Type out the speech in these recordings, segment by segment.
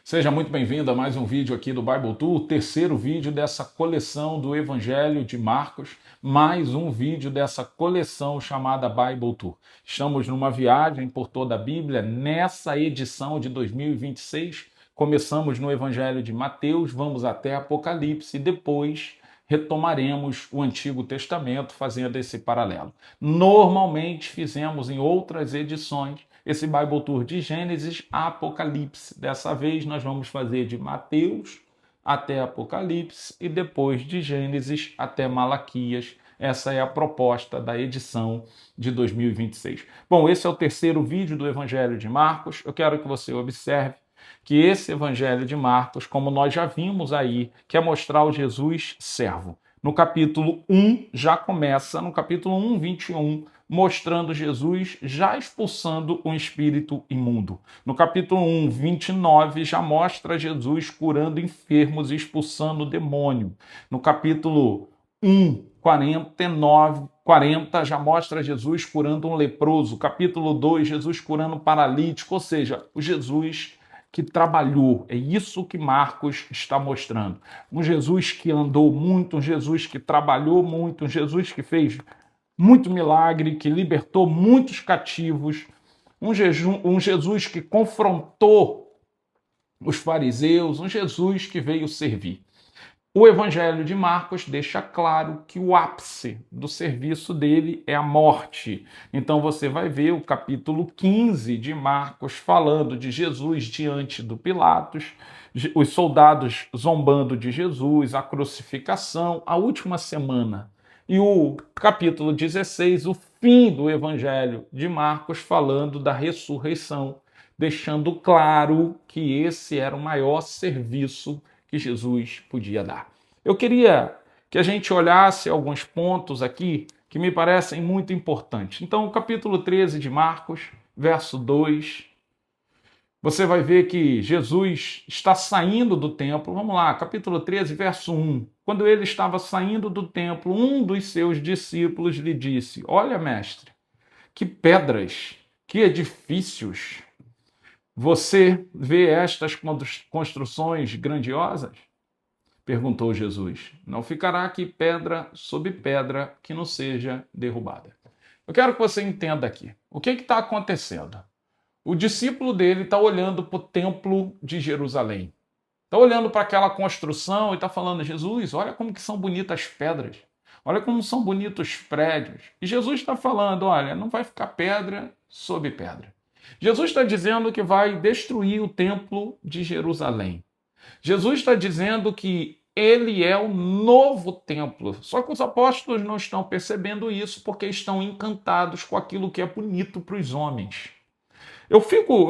Seja muito bem-vindo a mais um vídeo aqui do Bible Tour, o terceiro vídeo dessa coleção do Evangelho de Marcos, mais um vídeo dessa coleção chamada Bible Tour. Estamos numa viagem por toda a Bíblia, nessa edição de 2026, começamos no Evangelho de Mateus, vamos até Apocalipse e depois retomaremos o Antigo Testamento fazendo esse paralelo. Normalmente fizemos em outras edições esse Bible Tour de Gênesis a Apocalipse. Dessa vez nós vamos fazer de Mateus até Apocalipse e depois de Gênesis até Malaquias. Essa é a proposta da edição de 2026. Bom, esse é o terceiro vídeo do Evangelho de Marcos. Eu quero que você observe que esse Evangelho de Marcos, como nós já vimos aí, quer mostrar o Jesus servo. No capítulo 1, já começa, no capítulo 1, 21, mostrando Jesus já expulsando um espírito imundo. No capítulo 1, 29, já mostra Jesus curando enfermos e expulsando o demônio. No capítulo 1, 40, já mostra Jesus curando um leproso. Capítulo 2, Jesus curando um paralítico, ou seja, o Jesus que trabalhou. É isso que Marcos está mostrando. Um Jesus que andou muito, um Jesus que trabalhou muito, um Jesus que fez muito milagre, que libertou muitos cativos, um Jesus que confrontou os fariseus, um Jesus que veio servir. O Evangelho de Marcos deixa claro que o ápice do serviço dele é a morte. Então você vai ver o capítulo 15 de Marcos falando de Jesus diante do Pilatos, os soldados zombando de Jesus, a crucificação, a última semana. E o capítulo 16, o fim do Evangelho de Marcos, falando da ressurreição, deixando claro que esse era o maior serviço que Jesus podia dar. Eu queria que a gente olhasse alguns pontos aqui que me parecem muito importantes. Então, o capítulo 13 de Marcos, verso 2, você vai ver que Jesus está saindo do templo. Vamos lá, capítulo 13, verso 1. Quando ele estava saindo do templo, um dos seus discípulos lhe disse: "Olha, mestre, que pedras, que edifícios. Você vê estas construções grandiosas?" Perguntou Jesus. "Não ficará aqui pedra sobre pedra que não seja derrubada." Eu quero que você entenda aqui. O que está acontecendo? O discípulo dele está olhando para o templo de Jerusalém. Está olhando para aquela construção e está falando: "Jesus, olha como que são bonitas as pedras. Olha como são bonitos os prédios." E Jesus está falando: "Olha, não vai ficar pedra sobre pedra." Jesus está dizendo que vai destruir o templo de Jerusalém. Jesus está dizendo que ele é o novo templo. Só que os apóstolos não estão percebendo isso porque estão encantados com aquilo que é bonito para os homens. Eu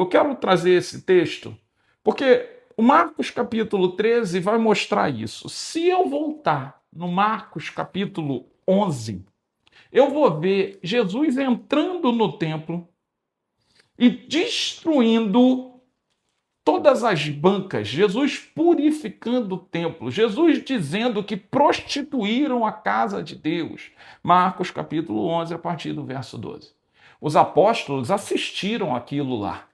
quero trazer esse texto porque o Marcos capítulo 13 vai mostrar isso. Se eu voltar no Marcos capítulo 11, eu vou ver Jesus entrando no templo e destruindo todas as bancas, Jesus purificando o templo, Jesus dizendo que prostituíram a casa de Deus. Marcos capítulo 11, a partir do verso 12. Os apóstolos assistiram aquilo lá.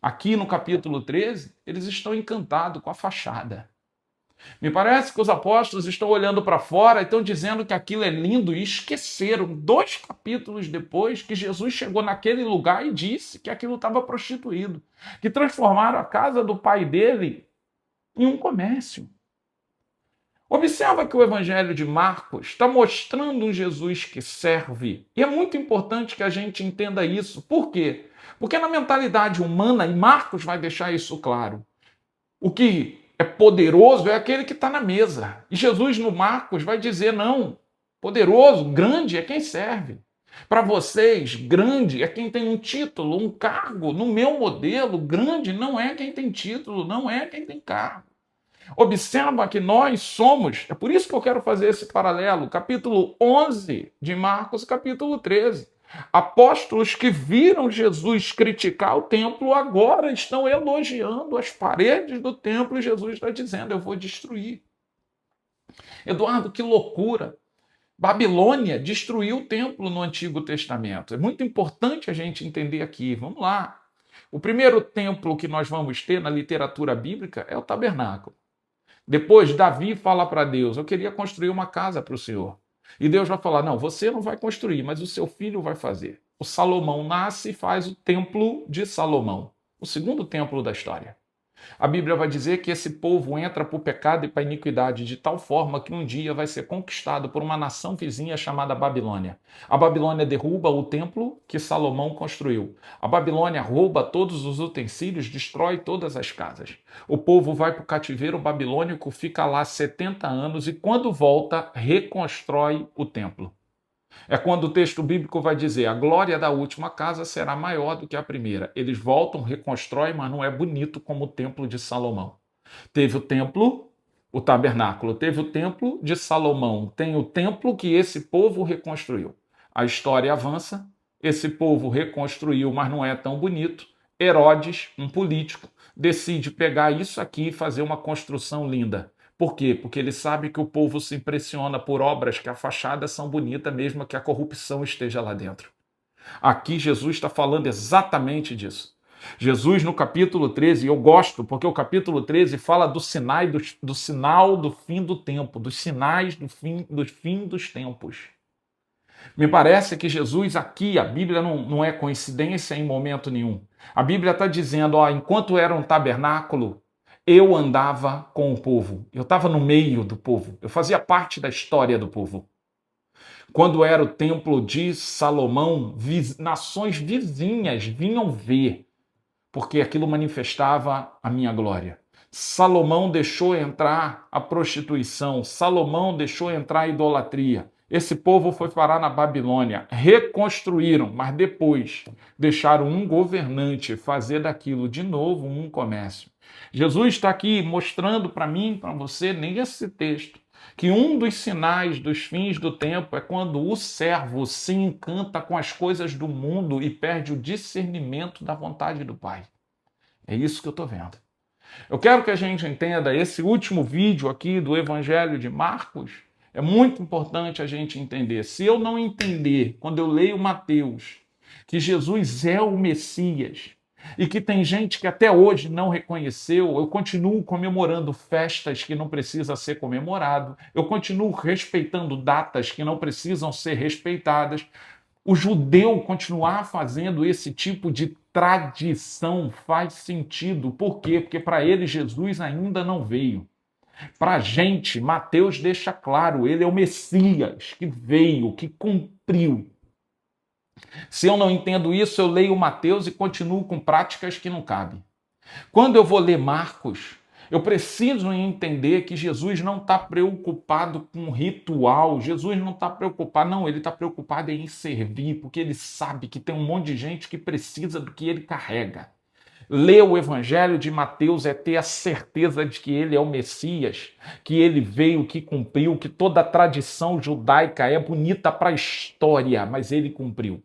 Aqui no capítulo 13, eles estão encantados com a fachada. Me parece que os apóstolos estão olhando para fora e estão dizendo que aquilo é lindo e esqueceram, 2 capítulos depois, que Jesus chegou naquele lugar e disse que aquilo estava prostituído, que transformaram a casa do pai dele em um comércio. Observa que o Evangelho de Marcos está mostrando um Jesus que serve. E é muito importante que a gente entenda isso. Por quê? Porque na mentalidade humana, e Marcos vai deixar isso claro, o que é poderoso é aquele que está na mesa. E Jesus no Marcos vai dizer: não, poderoso, grande é quem serve. Para vocês, grande é quem tem um título, um cargo. No meu modelo, grande não é quem tem título, não é quem tem cargo. Observa que nós somos, é por isso que eu quero fazer esse paralelo, capítulo 11 de Marcos, capítulo 13. Apóstolos que viram Jesus criticar o templo agora estão elogiando as paredes do templo e Jesus está dizendo: eu vou destruir. Eduardo, que loucura! Babilônia destruiu o templo no Antigo Testamento. É muito importante a gente entender aqui. Vamos lá. O primeiro templo que nós vamos ter na literatura bíblica é o tabernáculo. Depois, Davi fala para Deus: eu queria construir uma casa para o Senhor. E Deus vai falar: não, você não vai construir, mas o seu filho vai fazer. O Salomão nasce e faz o templo de Salomão, o segundo templo da história. A Bíblia vai dizer que esse povo entra para o pecado e para a iniquidade de tal forma que um dia vai ser conquistado por uma nação vizinha chamada Babilônia. A Babilônia derruba o templo que Salomão construiu. A Babilônia rouba todos os utensílios, destrói todas as casas. O povo vai para o cativeiro babilônico, fica lá 70 anos e quando volta, reconstrói o templo. É quando o texto bíblico vai dizer: a glória da última casa será maior do que a primeira. Eles voltam, reconstroem, mas não é bonito como o templo de Salomão. Teve o templo, o tabernáculo, teve o templo de Salomão, tem o templo que esse povo reconstruiu. A história avança, esse povo reconstruiu, mas não é tão bonito. Herodes, um político, decide pegar isso aqui e fazer uma construção linda. Por quê? Porque ele sabe que o povo se impressiona por obras que a fachada são bonitas, mesmo que a corrupção esteja lá dentro. Aqui Jesus está falando exatamente disso. Jesus no capítulo 13, eu gosto, porque o capítulo 13 fala do sinal do fim do tempo, dos sinais do fim dos tempos. Me parece que Jesus aqui, a Bíblia não é coincidência em momento nenhum. A Bíblia está dizendo, enquanto era um tabernáculo, eu andava com o povo, eu estava no meio do povo, eu fazia parte da história do povo. Quando era o templo de Salomão, nações vizinhas vinham ver, porque aquilo manifestava a minha glória. Salomão deixou entrar a prostituição, Salomão deixou entrar a idolatria. Esse povo foi parar na Babilônia, reconstruíram, mas depois deixaram um governante fazer daquilo de novo um comércio. Jesus está aqui mostrando para mim, para você, nesse texto, que um dos sinais dos fins do tempo é quando o servo se encanta com as coisas do mundo e perde o discernimento da vontade do Pai. É isso que eu estou vendo. Eu quero que a gente entenda esse último vídeo aqui do Evangelho de Marcos. É muito importante a gente entender. Se eu não entender, quando eu leio Mateus, que Jesus é o Messias e que tem gente que até hoje não reconheceu, eu continuo comemorando festas que não precisam ser comemorado, eu continuo respeitando datas que não precisam ser respeitadas. O judeu continuar fazendo esse tipo de tradição faz sentido. Por quê? Porque para ele Jesus ainda não veio. Para a gente, Mateus deixa claro, ele é o Messias que veio, que cumpriu. Se eu não entendo isso, eu leio Mateus e continuo com práticas que não cabem. Quando eu vou ler Marcos, eu preciso entender que Jesus não está preocupado com ritual, Jesus não está preocupado, não, ele está preocupado em servir, porque ele sabe que tem um monte de gente que precisa do que ele carrega. Ler o Evangelho de Mateus é ter a certeza de que ele é o Messias, que ele veio, que cumpriu, que toda a tradição judaica é bonita para a história, mas ele cumpriu.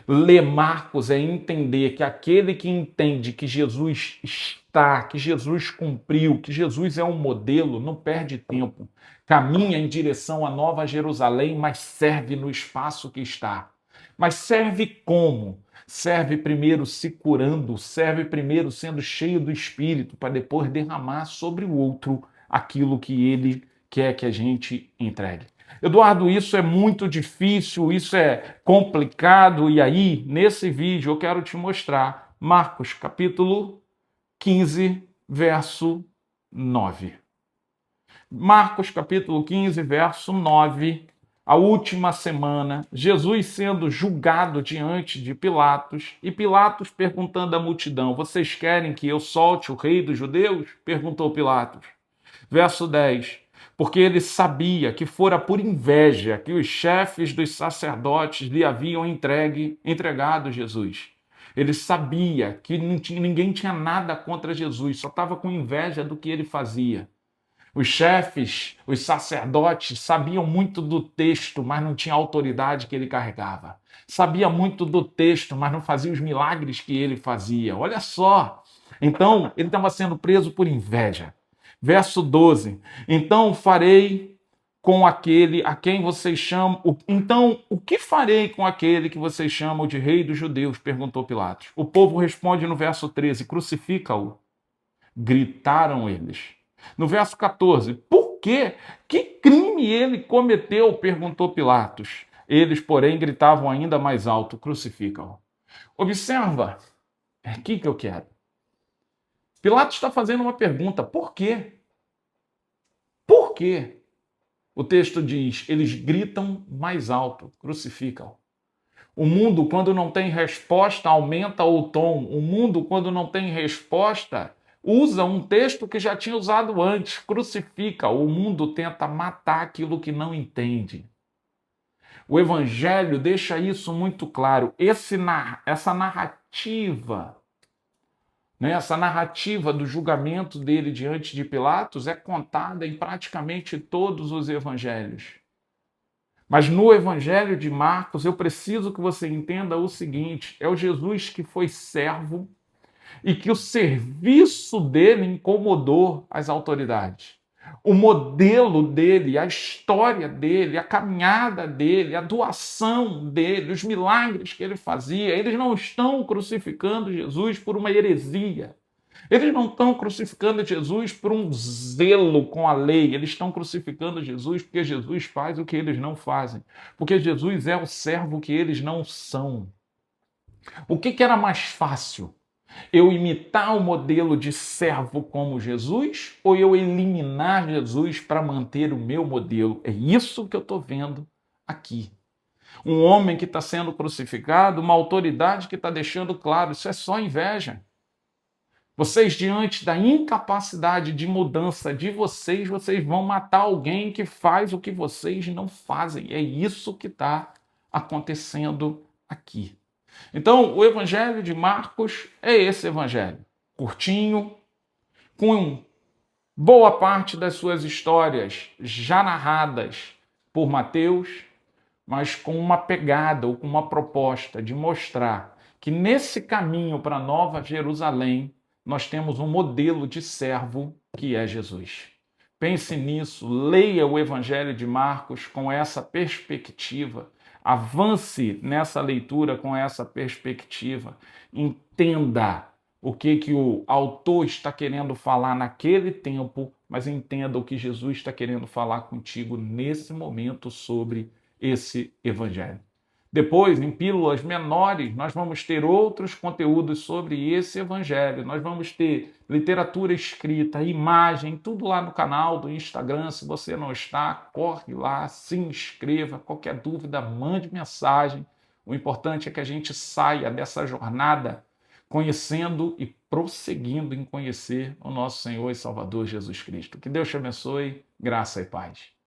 Ler Marcos é entender que aquele que entende que Jesus está, que Jesus cumpriu, que Jesus é um modelo, não perde tempo. Caminha em direção à Nova Jerusalém, mas serve no espaço que está. Mas serve como? Serve primeiro se curando, serve primeiro sendo cheio do Espírito, para depois derramar sobre o outro aquilo que ele quer que a gente entregue. Eduardo, isso é muito difícil, isso é complicado, e aí, nesse vídeo, eu quero te mostrar Marcos, capítulo 15, verso 9. Marcos, capítulo 15, verso 9, a última semana, Jesus sendo julgado diante de Pilatos, e Pilatos perguntando à multidão: vocês querem que eu solte o rei dos judeus? Perguntou Pilatos. Verso 10. Porque ele sabia que fora por inveja que os chefes dos sacerdotes lhe haviam entregado Jesus. Ele sabia que ninguém tinha nada contra Jesus, só estava com inveja do que ele fazia. Os chefes, os sacerdotes, sabiam muito do texto, mas não tinha a autoridade que ele carregava. Sabia muito do texto, mas não fazia os milagres que ele fazia. Olha só! Então, ele estava sendo preso por inveja. Verso 12. Então farei com aquele a quem vocês chamam... Então, o que farei com aquele que vocês chamam de rei dos judeus? Perguntou Pilatos. O povo responde no verso 13, crucifica-o. Gritaram eles. No verso 14, por quê? Que crime ele cometeu? Perguntou Pilatos. Eles, porém, gritavam ainda mais alto, crucifica-o. Observa, é aqui que eu quero. Pilatos está fazendo uma pergunta, por quê? Por quê? O texto diz, eles gritam mais alto, crucificam. O mundo, quando não tem resposta, aumenta o tom. O mundo, quando não tem resposta, usa um texto que já tinha usado antes, crucifica. O mundo tenta matar aquilo que não entende. O Evangelho deixa isso muito claro. Essa narrativa, né, essa narrativa do julgamento dele diante de Pilatos é contada em praticamente todos os evangelhos. Mas no Evangelho de Marcos, eu preciso que você entenda o seguinte: é o Jesus que foi servo e que o serviço dele incomodou as autoridades. O modelo dele, a história dele, a caminhada dele, a doação dele, os milagres que ele fazia, eles não estão crucificando Jesus por uma heresia. Eles não estão crucificando Jesus por um zelo com a lei. Eles estão crucificando Jesus porque Jesus faz o que eles não fazem. Porque Jesus é o servo que eles não são. O que era mais fácil? Eu imitar o modelo de servo como Jesus ou eu eliminar Jesus para manter o meu modelo? É isso que eu estou vendo aqui. Um homem que está sendo crucificado, uma autoridade que está deixando claro, isso é só inveja. Vocês, diante da incapacidade de mudança de vocês vão matar alguém que faz o que vocês não fazem. É isso que está acontecendo aqui. Então, o Evangelho de Marcos é esse evangelho, curtinho, com boa parte das suas histórias já narradas por Mateus, mas com uma pegada ou com uma proposta de mostrar que nesse caminho para Nova Jerusalém, nós temos um modelo de servo que é Jesus. Pense nisso, leia o Evangelho de Marcos com essa perspectiva, avance nessa leitura com essa perspectiva, entenda o que o autor está querendo falar naquele tempo, mas entenda o que Jesus está querendo falar contigo nesse momento sobre esse Evangelho. Depois, em pílulas menores, nós vamos ter outros conteúdos sobre esse evangelho. Nós vamos ter literatura escrita, imagem, tudo lá no canal do Instagram. Se você não está, corre lá, se inscreva. Qualquer dúvida, mande mensagem. O importante é que a gente saia dessa jornada conhecendo e prosseguindo em conhecer o nosso Senhor e Salvador Jesus Cristo. Que Deus te abençoe, graça e paz.